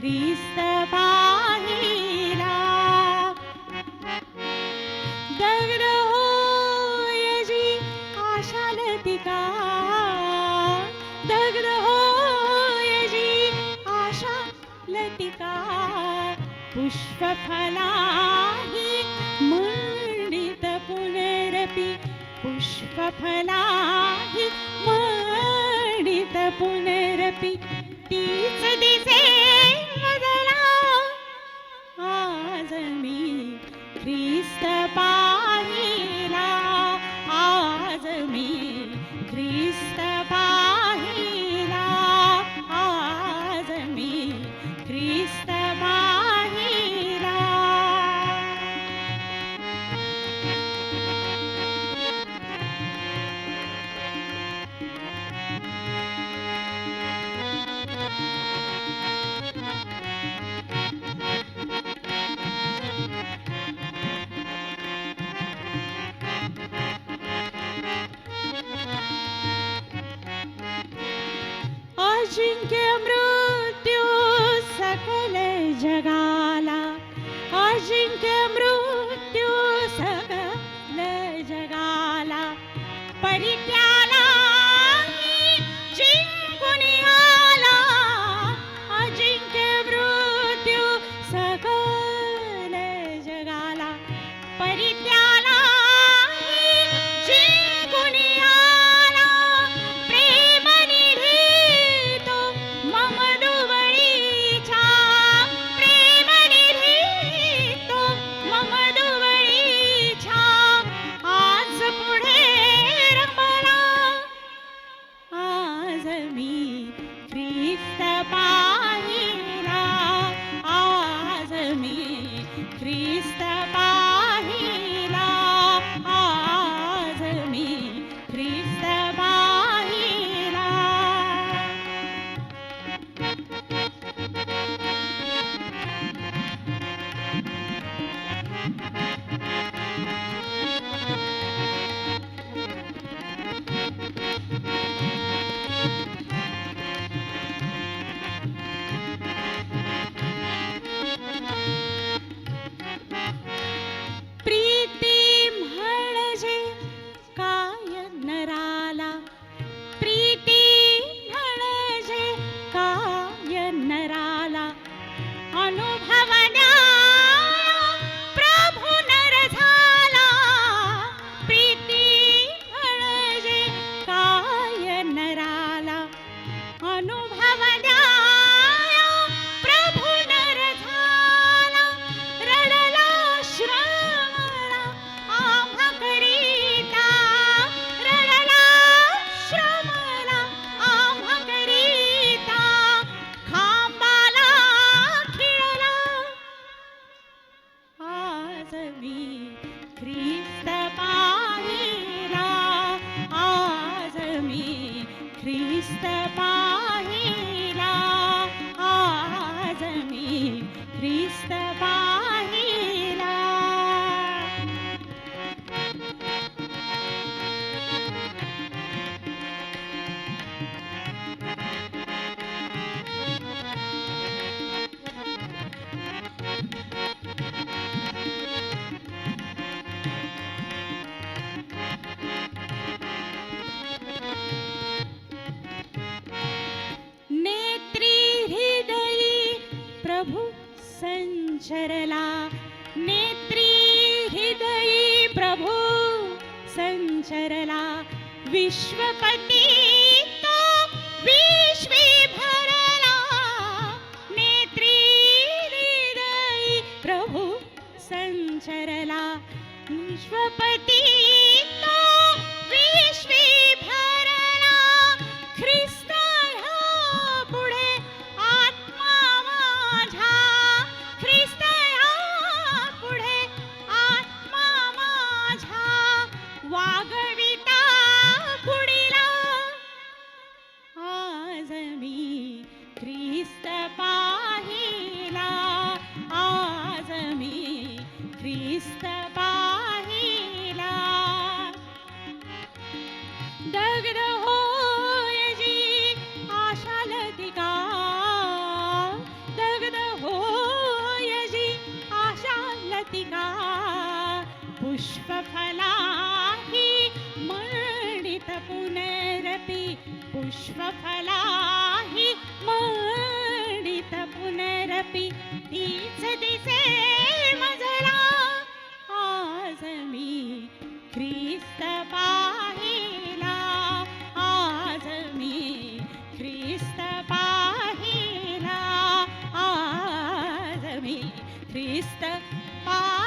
ख्रिस्त पाहिला. दगड होय जी आशालतिका, दगड होय जी आशालतिका, पुष्पफलाहि मंडित पुनरपि, पुष्पफलाहि मंडित पुनरपि, तीच दिसे बदला आज मी ख्रिस्त पाहिला. आज मी ख्रिस्त पाहिला. आज मी ख्रिस्त पाहिला. अजिंक्य मृत्यू सकल जगाला, अजिंक्य मृत्यू सकल जगाला, परित्याला जिंकून आला. अजिंक्य मृत्यू सकल जगाला, परित्याला जिंकून आला. प्रेम निधी तो मम दुवळीचा, प्रेम निधी तो मम दुवळीचा, आज पुढे रमला. आज मी ख्रिस्त पाहिला. आज मी ख्रिस्त पाहिला. आज मी ख्रिस्त पाहिला. प्रीती म्हणजे काय नराला, प्रीती म्हणजे काय नराला, अनुभवण्या प्रभू नर झाला. प्रीती म्हणजे काय नराला, अनुभवण्या प्रभू नर झाला. रडला श्रमला आम्हा करिता, रडला श्रमला आम्हा करिता, खांबाला खिळला. आज मी ख्रिस्त पाहिला. आज मी ख्रिस्त पाहिला. आज मी ख्रिस्त पाहिला. नेत्री हृदयी प्रभु संचरला, नेत्री हृदयी प्रभु संचरला. विश्वपती तो विश्वी भरला. नेत्री हृदयी प्रभु संचरला. विश्वपती तो विश्वी भरला. ख्रिस्त ह्या पुढे आत्मा माझा, ख्रिस्त ह्या पुढे आत्मा माझा, वागविता पुढीला. आज मी ख्रिस्त पाहिला. आज मी ख्रिस्त पाहिला. दगड होय जी आशालतिका, दगड विश्वफलाहि मंडित पुनरपि तीच दिसे मजला आज मी ख्रिस्त पाहिला आज मी ख्रिस्त पाहिला आज मी ख्रिस्त पाहिला